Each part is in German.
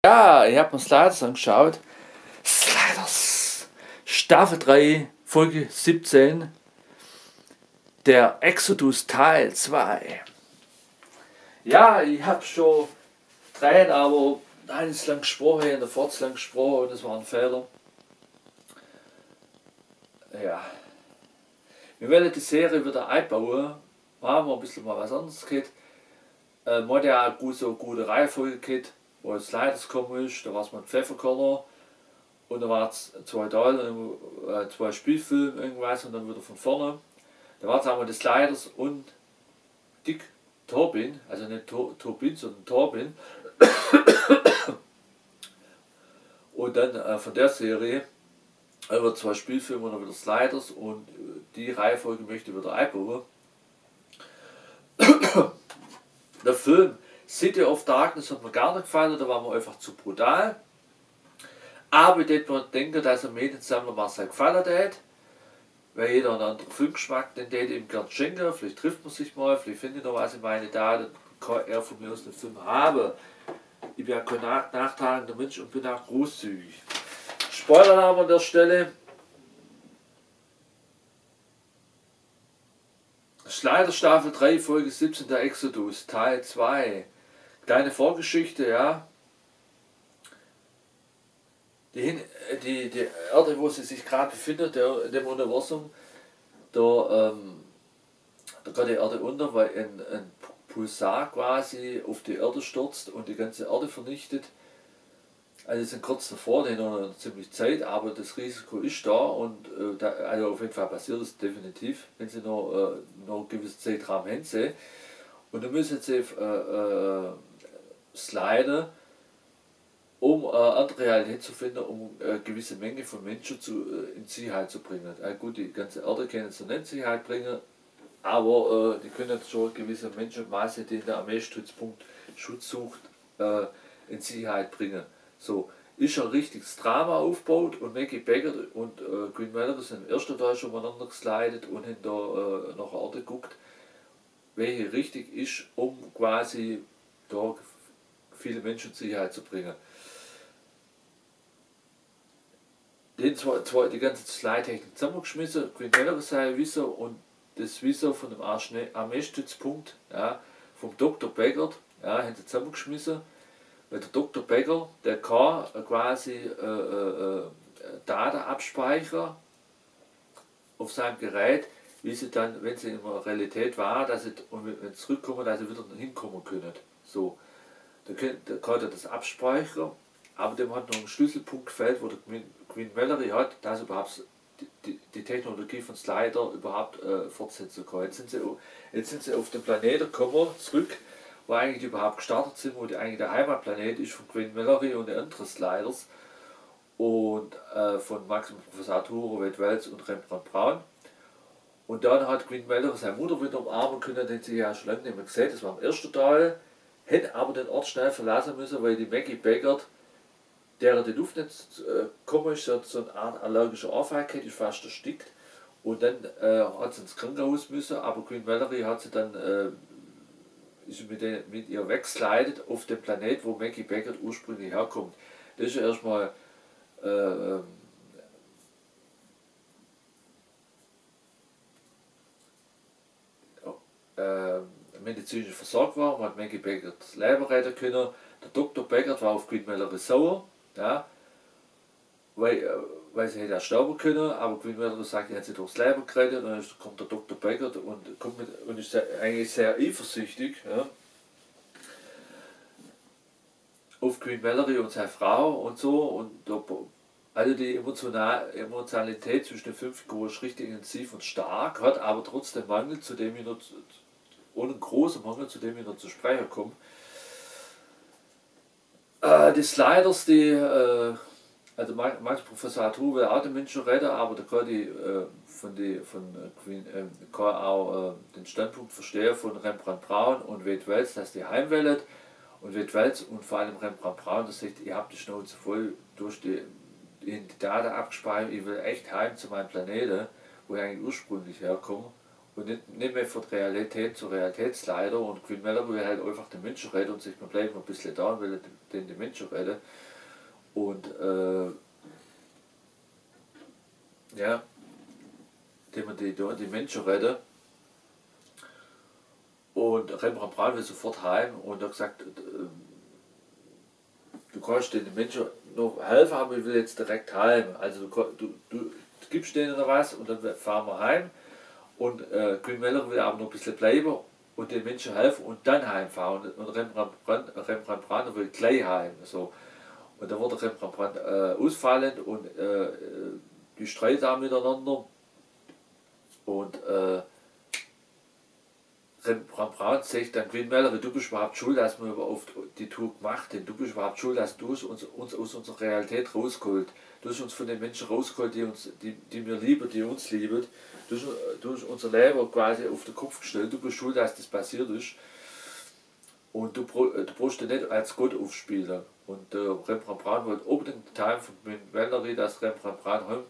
Ja, ich habe mir Sliders angeschaut. Sliders! Staffel 3, Folge 17. Der Exodus Teil 2. Ja, ich habe schon drei, aber eines lang gesprochen, in der Forz lang gesprochen und das war ein Fehler. Ja. Wir werden die Serie wieder einbauen. Machen wir ein bisschen mal was anderes geht. Man hat ja auch so eine gute Reihenfolge gehabt, wo Sliders gekommen ist, da war es mit Pfefferkörner. Und dann war es zwei Teile, zwei Spielfilme, irgendwas und dann wieder von vorne. Da war es einmal die Sliders und Dick Turbin, also nicht Turbin, sondern Turbin. Und dann von der Serie über zwei Spielfilme und dann wieder Sliders und die Reihenfolge möchte ich wieder einbauen. Der Film City of Darkness hat mir gar nicht gefallen, da war mir einfach zu brutal. Aber ich denke, dass er mir den Sammler Marcel gefallen hat, weil jeder einen anderen Filmgeschmack, den der ihm gern schenken. Vielleicht trifft man sich mal, vielleicht findet er noch was in meine Daten, kann er von mir aus den Film haben. Ich bin ja kein nachtragender Mensch und bin auch großzügig. Spoiler an der Stelle. Schleider Staffel 3, Folge 17, der Exodus, Teil 2. Kleine Vorgeschichte, ja. Die Erde, wo sie sich gerade befindet, in dem Universum, da geht die Erde unter, weil ein Pulsar quasi auf die Erde stürzt und die ganze Erde vernichtet. Also sie sind kurz davor, die haben noch ziemlich Zeit, aber das Risiko ist da und also auf jeden Fall passiert es definitiv, wenn sie noch einen gewissen Zeitraum haben. Und dann müssen sie sliden, um andere Realität zu finden, um eine gewisse Menge von Menschen in Sicherheit zu bringen. Gut, die ganze Erde können sie nicht in Sicherheit bringen, aber die können schon gewisse Menschenmasse, die in der Armeestützpunkt Schutz sucht, in Sicherheit bringen. So, ist ein richtiges Drama aufgebaut und Maggie Becker und Quinn Miller sind im ersten Teil schon miteinander geslidet und haben da nach der Erde geguckt, welche richtig ist, um quasi da viele Menschen in Sicherheit zu bringen. Die ganze Slide-Technik zusammengeschmissen, Quinn Miller sei Visor und das Visor von dem Armeestützpunkt, ja, vom Dr. Becker, ja, haben sie zusammengeschmissen. Weil der Dr. Becker, der kann quasi Daten abspeichern auf seinem Gerät, wie sie dann, wenn sie in der Realität war, dass sie, und wenn sie zurückkommen, dass sie wieder hinkommen können. So, da kann er das abspeichern, aber dem hat noch ein Schlüsselpunkt gefällt, wo der Quinn Mallory hat, dass überhaupt die Technologie von Slider überhaupt fortsetzen kann. Jetzt sind sie auf den Planeten gekommen, zurück, wo eigentlich überhaupt gestartet sind, wo eigentlich der Heimatplanet ist von Quinn Mallory und den anderen Sliders und von Maximum Professor Arturo Welt-Welz und Rembrandt Braun. Und dann hat Quinn Mallory seine Mutter wieder umarmen können, den sie ja schon lange nicht mehr gesehen, das war im ersten Teil, hätte aber den Ort schnell verlassen müssen, weil die Maggie Becker, der die Luft nicht gekommen ist, so eine Art allergische Anfall, ist fast erstickt. Und dann hat sie ins Krankenhaus müssen, aber Quinn Mallory hat sie dann ist mit ihr weggeslidet auf den Planet, wo Maggie Becker ursprünglich herkommt. Das ist ja erstmal medizinisch versorgt war, man hat Maggie Becker das Leben retten können. Der Dr. Becker war auf Quinn Mallory sauer, ja, weil sie hätte sterben können, aber Quinn Mallory sagt, er hat sie durchs Leben gerettet und dann kommt der Dr. Becker und ist eigentlich sehr eifersüchtig, ja, auf Quinn Mallory und seine Frau und so, und also die Emotionalität zwischen den fünf Figuren ist richtig intensiv und stark, hat aber trotzdem Mangel, zu dem ich noch, ohne einen großen Mangel, zu dem ich noch zu sprechen komme. Die Sliders, also Max Professor Arturo will auch den Menschen retten, aber da kann kann auch den Standpunkt verstehen von Rembrandt Braun und Wade Wells, dass die heimwählen. Und Wade Wells und vor allem Rembrandt Braun, das sagt, ihr habt die Schnauze voll durch die Daten abgespeichert, ich will echt heim zu meinem Planeten, wo ich eigentlich ursprünglich herkomme. und nicht mehr von der Realität zur Realitätsleiter, und Quinn Meller will halt einfach den Menschen retten und sich, wir bleiben ein bisschen da und will den die Menschen retten. Und ja, indem man die Menschen retten. Und Rembrandt Braun will sofort heim und hat gesagt, du kannst den Menschen noch helfen, aber ich will jetzt direkt heim. Also du gibst denen was und dann fahren wir heim. Und Quinn Meller will aber noch ein bisschen bleiben und den Menschen helfen und dann heimfahren. Und Rembrandt Braun will gleich heim. So. Und dann wurde Rembrandt Braun ausfallend und die streiten auch miteinander. Und Rembrandt Braun sagt dann, Quinn Meller, du bist überhaupt schuld, dass wir überhaupt die Tour gemacht haben. Du bist überhaupt schuld, dass du uns aus unserer Realität rausgeholt. Du hast uns von den Menschen rausgeholt, die wir lieben, die uns lieben. Du hast unser Leben quasi auf den Kopf gestellt. Du bist schuld, dass das passiert ist. Und du brauchst dich nicht als Gott aufspielen. Und Rembrandt Braun wollte unbedingt Teil von Valerie, dass Rembrandt Braun heim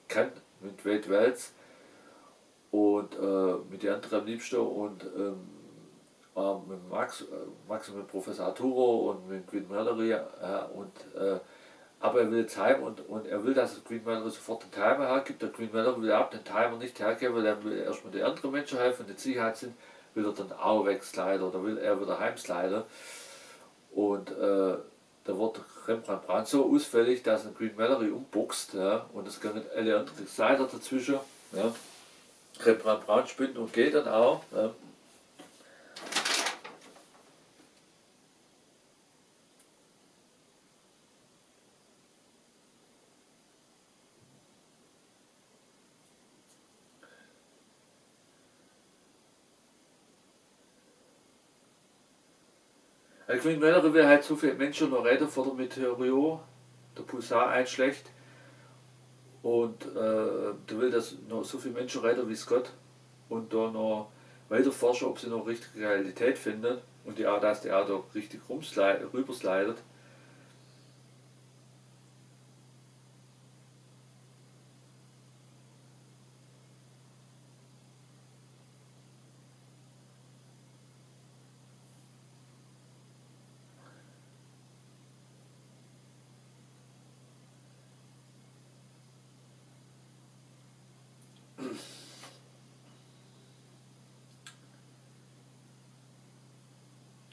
kann mit Wade Wells und mit den anderen am liebsten und mit Max und mit Professor Arturo und mit Quinn Mallory aber er will jetzt heim und er will, dass Quinn Mallory sofort den Timer hergibt. Der Quinn Mallory will ab den Timer nicht hergeben, weil er will erstmal die anderen Menschen helfen, die Sicherheit sind, will er dann auch wegsliden oder will er wieder heimsliden. Und da wird Rembrandt Braun so ausfällig, dass ein Quinn Mallory umboxt, ja, und es gehen alle anderen Slider dazwischen. Ja. Rembrandt Braun spinnt und geht dann auch. Ja. Quinn Mallory will halt so viele Menschen noch retten vor der Meteor, der Pulsar einschlägt. Und der will, dass noch so viele Menschen retten wie es geht. Und da noch weiter forschen, ob sie noch richtige Realität finden. Und dass die auch da richtig rüberslidet.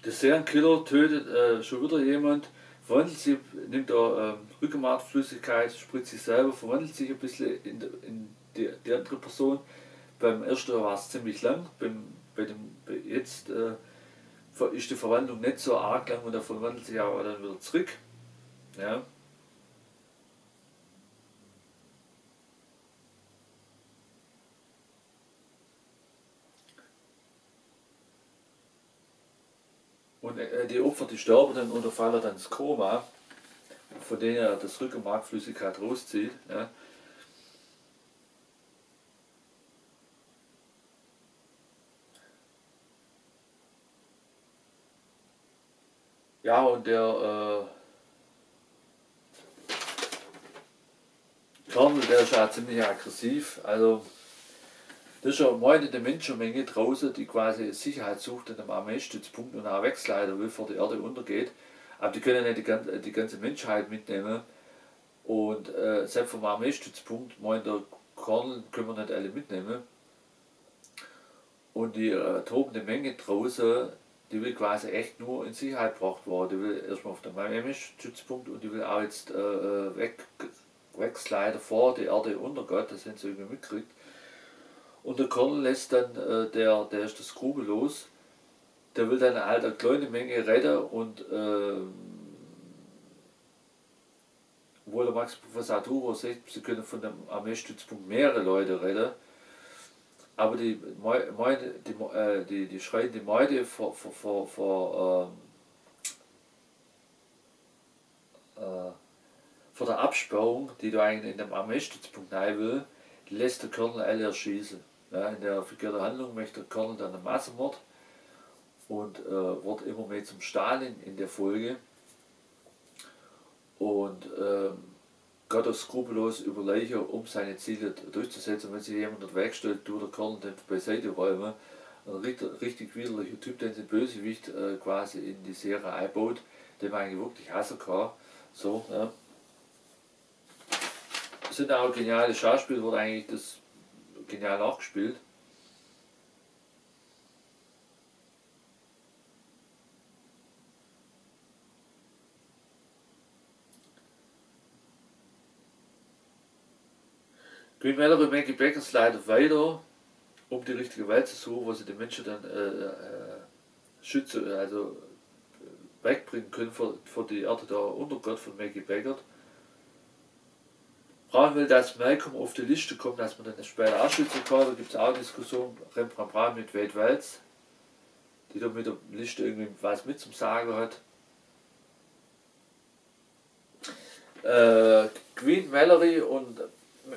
Der Serienkiller tötet schon wieder jemand, verwandelt sich, nimmt da Rückenmarkflüssigkeit, spritzt sich selber, verwandelt sich ein bisschen in die andere Person. Beim ersten war es ziemlich lang, jetzt ist die Verwandlung nicht so arg lang und er verwandelt sich aber dann wieder zurück. Ja. Und die Opfer, die sterben dann oder fallen dann ins Koma, von denen er das Rückenmarkflüssigkeit rauszieht. Ja. Ja, und der Colonel, der ist ja ziemlich aggressiv. Also, das ist ja eine Menschenmenge draußen, die quasi Sicherheit sucht an einem Armeestützpunkt und auch wegleiten will, bevor die Erde untergeht. Aber die können nicht die ganze Menschheit mitnehmen. Und selbst vom Armeestützpunkt meint der Colonel, können wir nicht alle mitnehmen. Und die tobende Menge draußen, die will quasi echt nur in Sicherheit gebracht werden. Die will erstmal auf den Armeestützpunkt und die will auch jetzt wegsliden vor die Erde untergeht, das haben sie irgendwie mitgekriegt. Und der Colonel lässt dann, der ist das skrupellos, der will dann halt eine kleine Menge retten und obwohl der Max Professor Arturo sagt, sie können von dem Armeestützpunkt mehrere Leute retten, aber die schreien die Meute vor der Absperrung, die da eigentlich in dem Armeestützpunkt rein will, die lässt der Colonel alle erschießen. Ja, in der figurierten Handlung möchte der Colonel dann einen Massenmord und wird immer mehr zum Stalin in der Folge. Und geht er skrupellos über Leichen, um seine Ziele durchzusetzen. Wenn sich jemand in den Weg stellt, tut der Kerl den beiseite räumen. Ein richtig widerlicher Typ, den der Bösewicht quasi in die Serie einbaut, den man eigentlich wirklich hassen kann. So, ja. Sind auch geniale Schauspieler, wurde eigentlich das genial nachgespielt. Green Mallory und Maggie Becker leider weiter, um die richtige Welt zu suchen, wo sie die Menschen dann schützen, also wegbringen können vor die Erde der Untergott von Maggie Becker. Braun will, dass Malcolm auf die Liste kommt, dass man dann später auch schützen kann. Da gibt es auch Diskussionen, Rembrandt Braun mit Wade Wells, die da mit der Liste irgendwie was mit zum Sagen hat. Queen Mallory und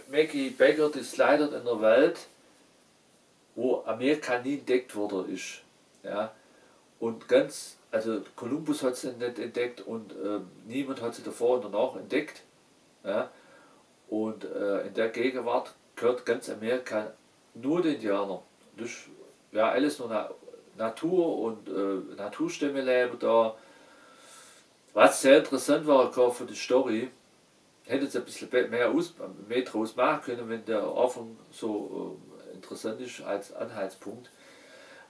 Maggie Becker, die leider in der Welt, wo Amerika nie entdeckt worden ist. Ja? Und also Kolumbus hat sie nicht entdeckt und niemand hat sie davor und danach entdeckt. Ja? Und in der Gegenwart gehört ganz Amerika nur den Indianern. Das ist ja alles nur Natur und Naturstämme leben da. Was sehr interessant war für die Story, hätte es ein bisschen mehr draus machen können, wenn der Anfang so interessant ist als Anhaltspunkt.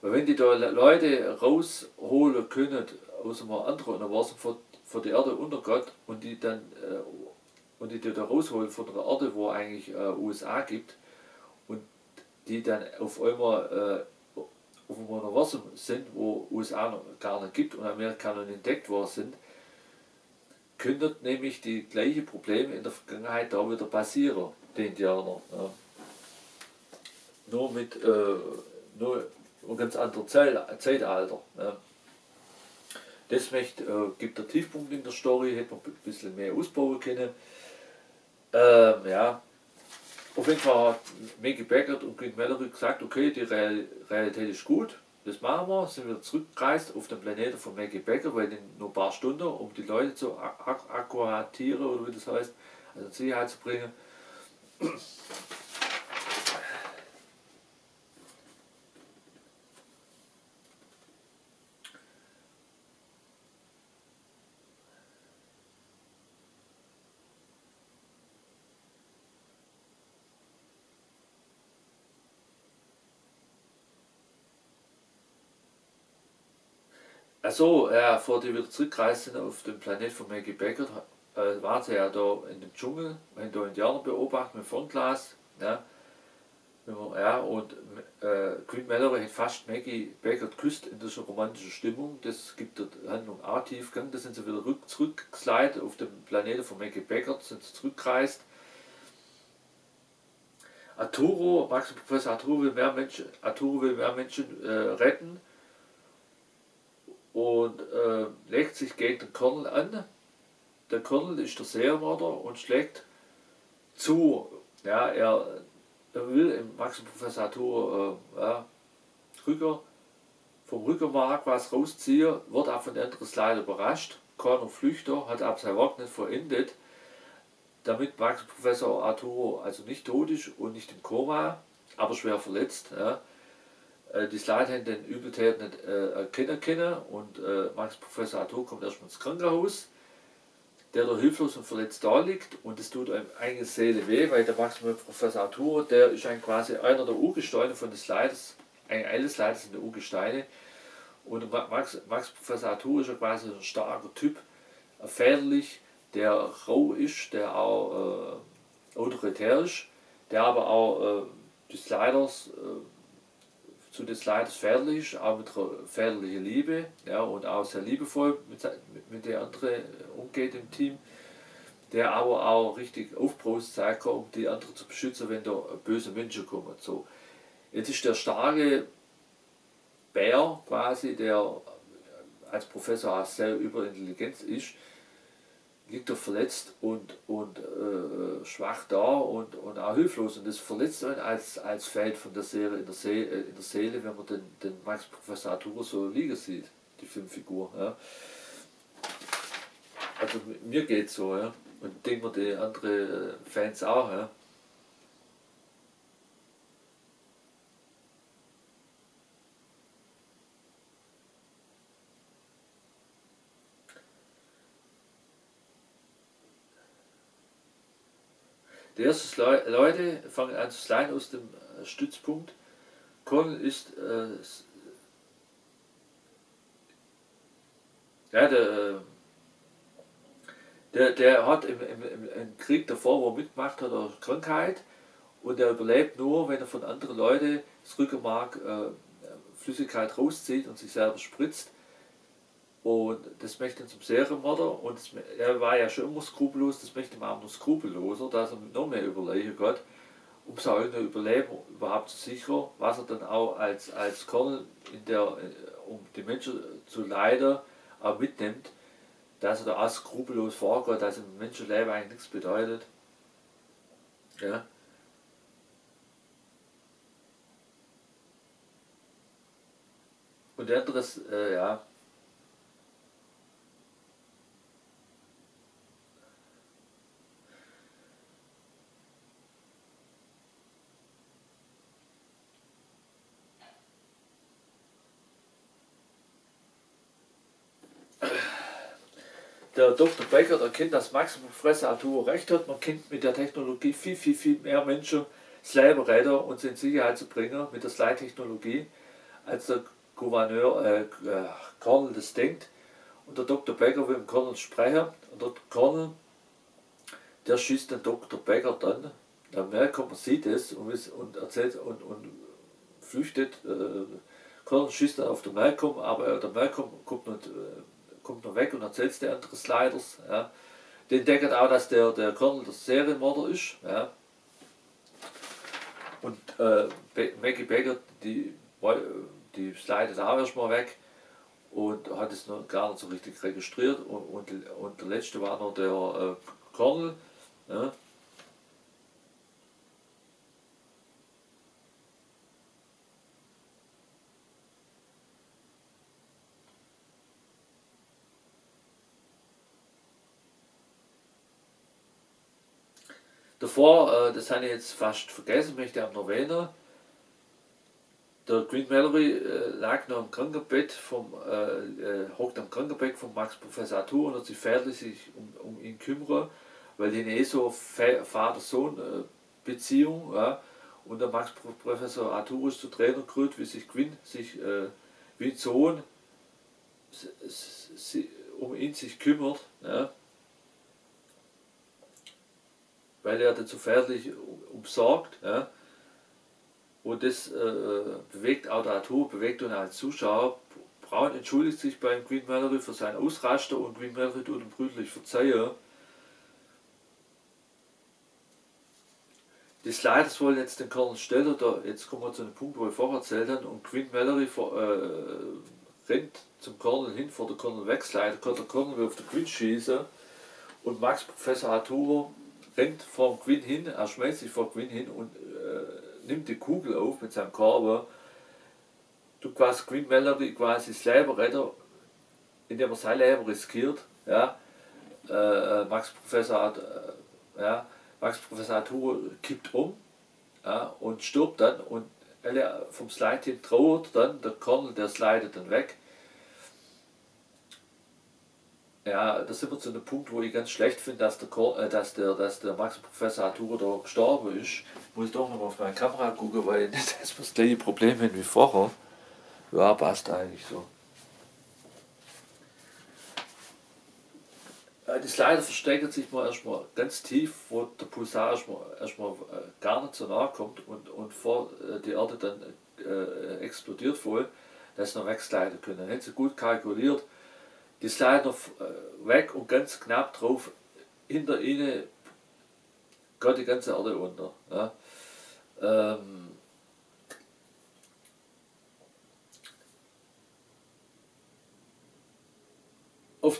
Weil wenn die da Leute rausholen können aus einem anderen Universum von der Erde unter Gott und die dann und die da rausholen von der Erde, wo eigentlich USA gibt und die dann auf einmal auf einem Universum sind, wo USA noch gar nicht gibt und Amerika noch nicht entdeckt worden sind, können nämlich die gleichen Probleme in der Vergangenheit da wieder passieren, den Indianern. Ja. Nur mit nur ein ganz anderes Zeitalter. Ja. Das gibt der Tiefpunkt in der Story, hätte man ein bisschen mehr ausbauen können. Ja. Auf jeden Fall hat Maggie Becker und Queen Mallory gesagt, okay, die Realität ist gut, das machen wir, sind wieder zurückgereist auf den Planeten von Maggie Becker, weil in nur ein paar Stunden, um die Leute zu akkuratieren oder wie das heißt, also in Sicherheit zu bringen. Achso, ja, vor die wieder zurückgereist sind auf den Planet von Maggie Becker, waren sie ja da in dem Dschungel, haben da Indianer beobachtet mit Fernglas, ja, ja und Queen Mallory hat fast Maggie Becker geküsst in dieser romantischen Stimmung, das gibt der Handlung auch Tiefgang, da sind sie wieder zurückgeslidet auf den Planeten von Maggie Becker, sind sie zurückgereist. Professor Arturo will mehr Menschen retten und legt sich gegen den Colonel an. Der Colonel ist der Serienmörder und schlägt zu. Ja, er will im Professor Arturo vom Rückenmark was rausziehen, wird auch von den anderen leider überrascht. Keiner Flüchter, hat aber sein Werk nicht vollendet, damit Professor Arturo also nicht tot ist und nicht im Koma, aber schwer verletzt. Ja. Die Slide haben den Übeltäter nicht erkennen können und Professor Arturo kommt erstmal ins Krankenhaus, der da hilflos und verletzt da liegt und es tut einem eigene Seele weh, weil der Professor Arturo, der ist eigentlich quasi einer der Urgesteine von den Slides, alle Slides sind der Urgesteine und Professor Arturo ist ja quasi ein starker Typ, väterlich, der rau ist, der auch autoritär ist, der aber auch die Sliders zu den Sliders väterlich ist, auch mit väterlicher Liebe, ja, und auch sehr liebevoll mit der anderen umgeht im Team, der aber auch richtig aufbraust sein kann, um die anderen zu beschützen, wenn da böse Menschen kommen. So. Jetzt ist der starke Bär quasi, der als Professor auch sehr überintelligent ist, liegt er verletzt und schwach da und auch hilflos. Und das verletzt einen als Feld von der Serie in der Seele, wenn man den Professor Arturo so liegen sieht, die Filmfigur. Ja. Also mir geht es so. Ja. Und denken wir die anderen Fans auch. Ja. Die ersten Leute fangen an zu sliden aus dem Stützpunkt. Colonel ist ja, der hat im Krieg davor, wo er mitgemacht hat, eine Krankheit und der überlebt nur, wenn er von anderen Leuten das Rückenmark Flüssigkeit rauszieht und sich selber spritzt. Und das macht ihn zum Serienmörder und er war ja schon immer skrupellos, das macht ihn auch noch skrupelloser, dass er noch mehr überlegen hat, um sein eigenes Überleben überhaupt zu sichern, was er dann auch als Colonel um die Menschen zu leiden, auch mitnimmt, dass er da auch skrupellos vorgeht, dass im Menschenleben eigentlich nichts bedeutet. Ja. Und der andere ist, ja, der Dr. Becker erkennt, dass Max Professor Arturo recht hat. Man kann mit der Technologie viel mehr Menschen das Leben retten und sie in Sicherheit zu bringen mit der Slide-Technologie, als der Gouverneur Colonel das denkt. Und der Dr. Becker will mit dem Colonel sprechen und der Colonel, der schießt den Dr. Becker dann. Der Malcolm sieht es und erzählt und flüchtet. Colonel schießt dann auf den Malcolm, aber der Malcolm kommt noch weg und erzählt es den anderen Sliders. Ja. Die entdecken auch, dass der Colonel der Serienmörder ist. Ja. Und Maggie Becker, die slidet auch erstmal weg und hat es noch gar nicht so richtig registriert. Und der letzte war noch der Colonel. Ja. Davor, das habe ich jetzt fast vergessen, möchte ich auch noch erwähnen, der Green Mallory lag noch am Krankenbett hockt am Krankenbett von Max Professor Arturo und hat sich väterlich sich um ihn kümmern, weil die so Vater-Sohn-Beziehung, ja, und der Max Professor Arturo ist zu Tränen gerührt, wie sich Quinn sich wie ein Sohn um ihn sich kümmert, ja, weil er dazu väterlich umsorgt. Ja. Und das bewegt auch der Arturo, bewegt uns als Zuschauer. Braun entschuldigt sich beim Green Mallory für seinen Ausraster und Green Mallory tut ihm brüderlich verzeihen. Die Sliders wollen jetzt den Colonel stellen, jetzt kommen wir zu dem Punkt, wo ich vorher erzählt habe, und Green Mallory rennt zum Colonel hin, vor der Colonel wegslidet, kann der Colonel will auf den Quinn schießen und Max Professor Arturo rennt vor dem Quinn hin, er schmeißt sich vor dem Quinn hin und nimmt die Kugel auf mit seinem Körper, tut quasi Green Mallory quasi das Leben retten, indem er sein Leben riskiert. Ja. Max Professor Arturo kippt um, ja, und stirbt dann und alle vom Slide hin trauert dann, der Colonel, der slidet dann weg. Ja, da sind wir zu einem Punkt, wo ich ganz schlecht finde, dass der Max Professor Arturo da gestorben ist. Ich muss doch nochmal auf meine Kamera gucken, weil ich nicht das gleiche Problem habe wie vorher. Ja, passt eigentlich so. Die Slider verstecken sich mal erstmal ganz tief, wo der Pulsar erstmal gar nicht so nahe kommt und vor die Erde dann explodiert voll, dass sie noch wegsliden können. Dann haben sie gut kalkuliert. Die sliden weg und ganz knapp drauf, hinter ihnen geht die ganze Erde unter. Ja. Auf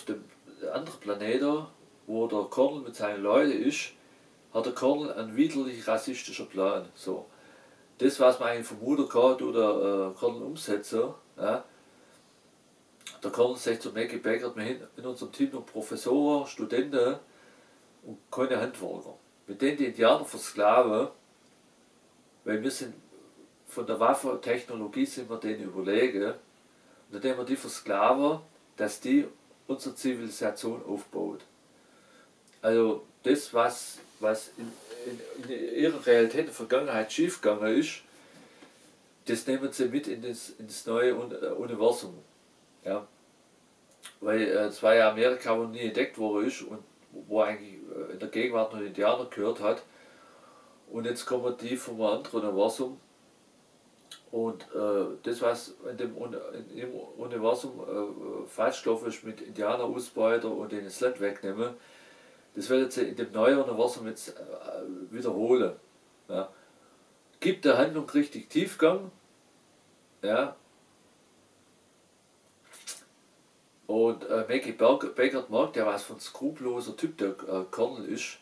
dem anderen Planeten, wo der Colonel mit seinen Leuten ist, hat der Colonel einen widerlich rassistischen Plan. So. Das, was man eigentlich vermuten kann, tut der Colonel umsetzen. Ja. der Colonel sagt zu Maggie Beckert, wir haben in unserem Team noch Professoren, Studenten und keine Handwerker. Mit denen die Indianer versklaven, weil wir sind von der Waffentechnologie sind wir denen überlegen, und indem wir die versklaven, dass die unsere Zivilisation aufbaut. Also das, was in ihrer Realität in der Vergangenheit schiefgegangen ist, das nehmen sie mit in das neue Universum. Ja. Weil es war ja Amerika, wo nie entdeckt worden ist und wo eigentlich in der Gegenwart noch Indianer gehört hat. Und jetzt kommen die vom anderen Universum. Und das, was in dem Universum falsch gelaufen ist mit Indianerausbeuter und denen das Land wegnehmen, das werden sie in dem neuen Universum jetzt wiederholen. Ja. Gibt der Handlung richtig Tiefgang. Ja. Und Maggie Beckert merkt ja, was für ein skrupelloser Typ der Colonel ist.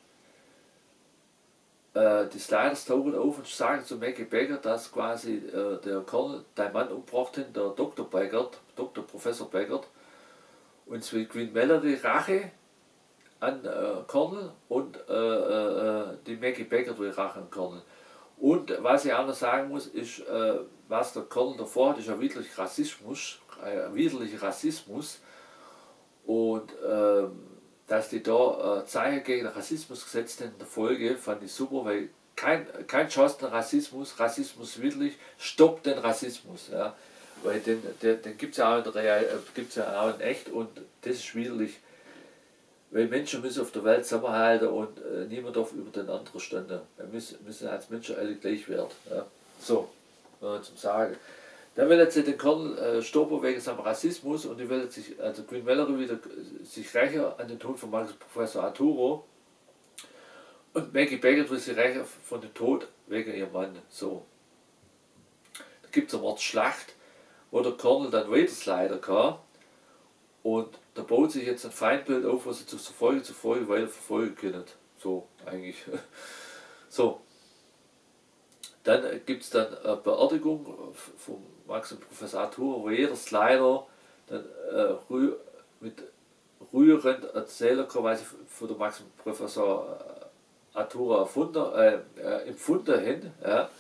Die Sliders tauchen auf und sagen zu Maggie Beckert, dass quasi der Colonel dein Mann umgebracht hat, der Dr. Beckert, Dr. Professor Beckert. Und es will Queen Mallory Rache an Colonel und die Maggie Beckert will Rache an Colonel. Und was ich auch noch sagen muss, ist, was der Colonel davor hat, ist ja widerlicher Rassismus. Und dass die da Zeichen gegen den Rassismus gesetzt haben in der Folge, fand ich super, weil kein Chance den Rassismus, Rassismus widerlich, stoppt den Rassismus. Ja. Weil den gibt es ja auch gibt's ja auch in echt und das ist widerlich. Weil Menschen müssen auf der Welt zusammenhalten und niemand darf über den anderen stehen. Wir müssen als Menschen alle gleich werden. Ja. So, zum Sagen. Dann will jetzt den Colonel stoppen wegen seinem Rassismus und die will sich, also Queen Mallory wieder sich rächen an den Tod von Professor Arturo und Maggie Beckert will sich rächen von dem Tod wegen ihrem Mann. So. Da gibt es eine Art Schlacht, wo der Colonel dann weiter sliden kann und da baut sich jetzt ein Feindbild auf, was sie zu Folge weiter verfolgen können. So, eigentlich. So. Dann gibt es dann eine Beerdigung vom Max und Professor Arturo, wo jeder Slider dann mit rührend erzählen kann, was sie von der Max und Professor Arturo empfunden haben. Ja.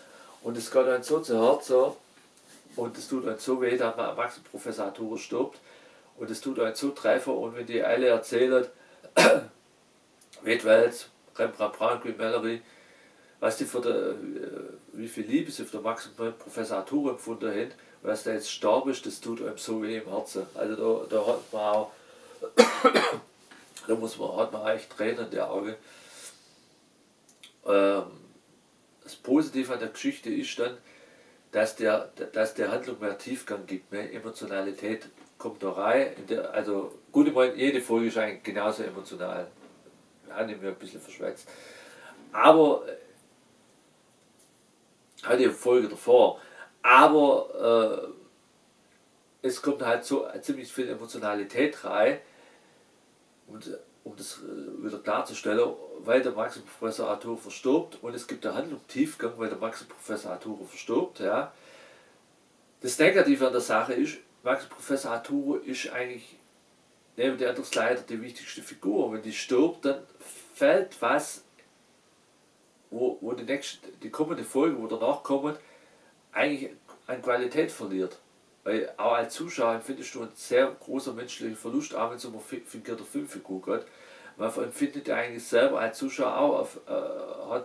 Und es geht dann so zu Herzen und es tut dann so weh, dass Max und Professor Arturo stirbt. Und es tut dann so treffer und wenn die alle erzählen, Wetwels, Rembrandt Braun, Queen Mallory, was die wie viel Liebe sie für den Max und Professor Arturo empfunden haben, was der jetzt starb ist, das tut einem so weh im Herzen. Also da hat man auch, hat man eigentlich Tränen in den Augen. Das Positive an der Geschichte ist dann, dass der Handlung mehr Tiefgang gibt, mehr Emotionalität kommt da rein. Also gut, ich meine, jede Folge ist eigentlich genauso emotional. Habe ich mir ein bisschen verschwätzt. Aber hatte die Folge davor. Aber es kommt halt so ziemlich viel Emotionalität rein, um das wieder klarzustellen, weil der Max und Professor Arturo verstirbt und es gibt eine Handlung Tiefgang, weil der Max und Professor Arturo verstirbt. Ja. Das Negative an der Sache ist, Max und Professor Arturo ist eigentlich neben der anderen Slider die wichtigste Figur. Wenn die stirbt, dann fällt was, wo die kommende Folge, wo danach kommt, eigentlich an Qualität verliert. Weil auch als Zuschauer empfindest du einen sehr großen menschlichen Verlust, auch wenn es um eine fingierte Filmfigur geht. Man empfindet ja eigentlich selber als Zuschauer auch,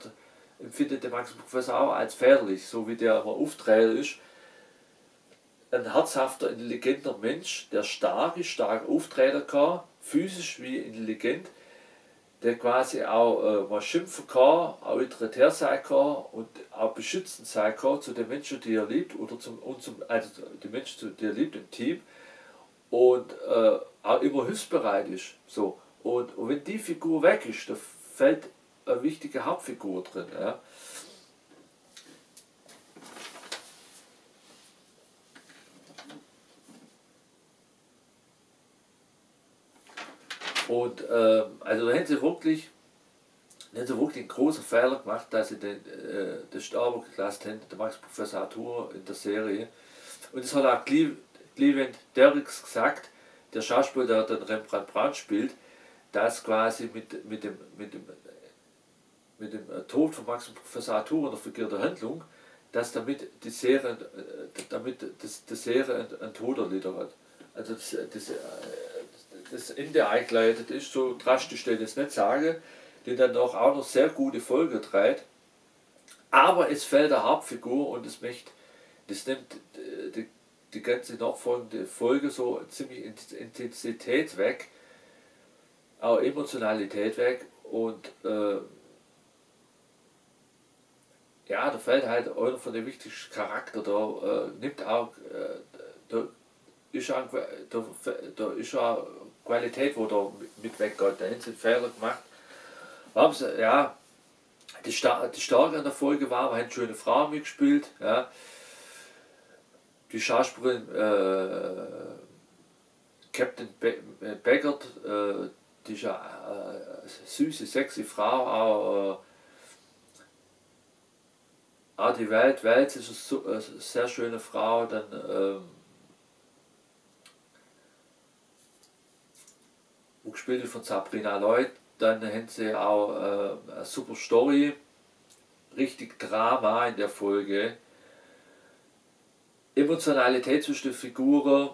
empfindet der Max Professor auch als väterlich, so wie der immer auftreten ist. Ein herzhafter, intelligenter Mensch, der stark auftreten kann, physisch wie intelligent, der quasi auch mal schimpfen kann, auch autoritär sein kann und auch beschützend sein kann zu den Menschen, die er liebt, oder also die Menschen, die er liebt im Team und auch immer hilfsbereit ist. So. Und wenn die Figur weg ist, da fällt eine wichtige Hauptfigur drin. Ja. Und also da haben sie wirklich einen großen Fehler gemacht, dass sie den Sterben gelassen haben, der Max Professor Arturo in der Serie. Und das hat auch Cleveland Derricks gesagt, der Schauspieler, der den Rembrandt Braun spielt, dass quasi mit dem Tod von Max Professor Arthur und der Figur der Handlung, dass damit die Serie, die Serie ein Tod erlitten hat. Also das Ende eingeleitet ist, so drastisch will ich das nicht sagen, die dann auch noch sehr gute Folge trägt. Aber es fällt der Hauptfigur und das nimmt die ganze nachfolgende Folge so ziemlich Intensität weg, auch Emotionalität weg und ja, da fällt halt einer von den wichtigsten Charakter, da nimmt auch, da ist auch, da ist auch Qualität, wo da mit weggeht, da haben sie einen Fehler gemacht. Haben sie, ja, die Starke an der Folge war, wir haben schöne Frauen mitgespielt, ja. Die Schauspielerin Captain Beckert, die ist eine süße, sexy Frau, auch die Welt ist eine sehr schöne Frau, dann gespielt von Sabrina Lloyd, dann haben sie auch eine super Story, richtig Drama in der Folge, Emotionalität zwischen den Figuren,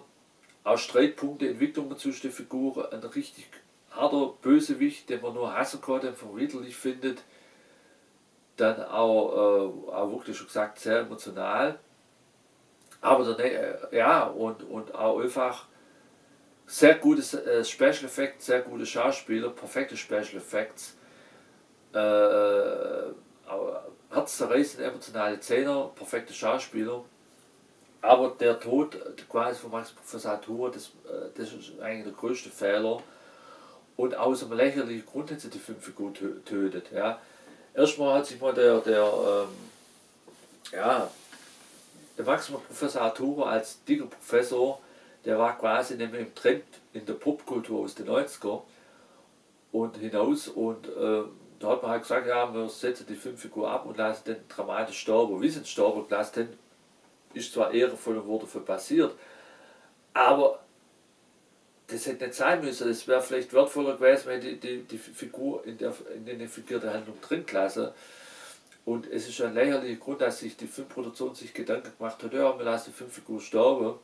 auch Streitpunkte, Entwicklungen zwischen den Figuren, ein richtig harter Bösewicht, den man nur hassen kann, den man widerlich findet, dann auch wirklich schon gesagt sehr emotional, aber dann, ja, und auch einfach sehr gutes Special Effects, sehr gute Schauspieler, perfekte Special Effects, herzzerreißende emotionale Szenen, perfekte Schauspieler. Aber der Tod quasi von Max Professor Arthur, das ist eigentlich der größte Fehler. Und aus einem lächerlichen Grund hat sie die Filmfigur tötet. Ja. Erstmal hat sich mal der Max Professor Arthur als dicker Professor, der war quasi nämlich im Trend in der Popkultur aus den 90er und hinaus und da hat man halt gesagt, ja, wir setzen die Filmfigur ab und lassen den dramatisch sterben. Wie sie ihn sterben gelassen haben, ist zwar ehrenvoll und wurde für passiert, aber das hätte nicht sein müssen. Es wäre vielleicht wertvoller gewesen, wenn die Figur in der Figur der Handlung drin gelassen. Und es ist ein lächerlicher Grund, dass sich die Filmproduktion sich Gedanken gemacht hat, ja, wir lassen die Filmfigur sterben,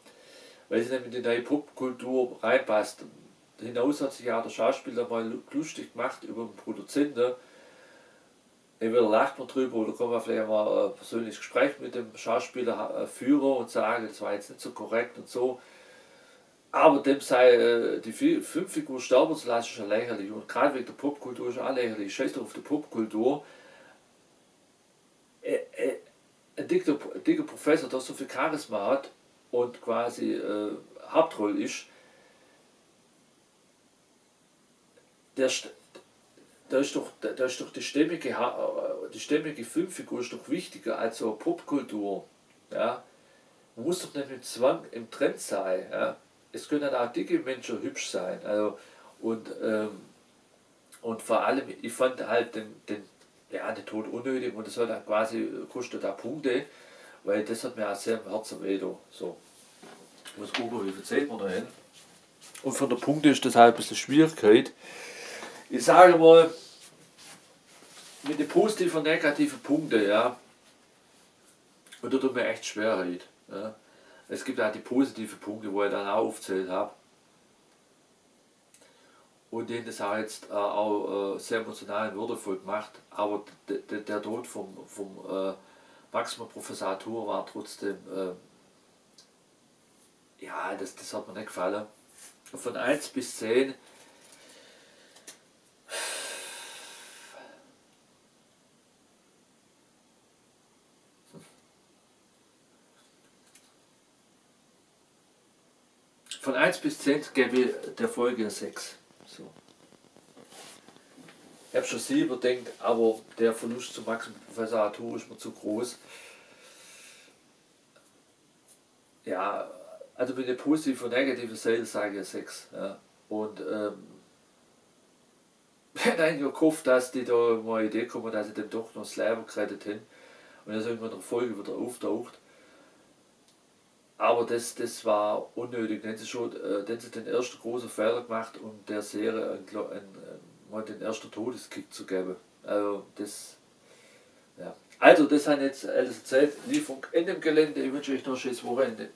weil sie nämlich in die neue Popkultur reinpasst. Hinaus hat sich ja der Schauspieler mal lustig gemacht über den Produzenten. Entweder lacht man drüber oder kann man vielleicht mal ein persönliches Gespräch mit dem Schauspieler führen und sagen, das war jetzt nicht so korrekt und so. Aber dem sei die Filmfigur sterben zu lassen, ist ja lächerlich. Und gerade wegen der Popkultur ist auch lächerlich. Scheiß doch auf die Popkultur. Ein dicker Professor, der so viel Charisma hat und quasi Hauptrolle ist, da ist doch die stämmige Filmfigur ist doch wichtiger als so Popkultur. Ja? Man muss doch nicht mit Zwang im Trend sein. Ja? Es können auch dicke Menschen hübsch sein. Also, und vor allem, ich fand halt den Tod unnötig und das hat dann quasi kostet auch Punkte, weil das hat mir auch sehr im Herzen weh. So. Ich muss gucken, wie viel Zeit wir da hin. Und von der Punkte ist das halt ein bisschen Schwierigkeit. Ich sage mal, mit den positiven und negativen Punkten, ja, und da tut mir echt schwer. Ja. Es gibt auch die positiven Punkte, wo ich dann auch aufgezählt habe. Und denen das auch jetzt auch sehr emotional und würdevoll gemacht. Aber der Tod vom Maximum Professor Arthur war trotzdem, ja, das hat mir nicht gefallen. Von 1 bis 10. Von 1 bis 10 gebe ich der Folge 6. So. Ich habe schon 7 gedacht, aber der Verlust zu Max Professor Arthur ist mir zu groß. Ja, also mit der positiven und negativen Seite sage ich 6. Ja. Und ich hätte eigentlich gehofft, dass die da mal eine Idee kommen, dass sie dem doch noch das Leben gerettet haben und dass irgendwann in der Folge wieder auftaucht. aber das war unnötig. Dann haben sie schon dann haben sie den ersten großen Fehler gemacht, um der Serie mal den ersten Todeskick zu geben. Also das, ja. Also das habe ich jetzt alles erzählt. Lieferung in dem Gelände. Ich wünsche euch noch ein schönes Wochenende.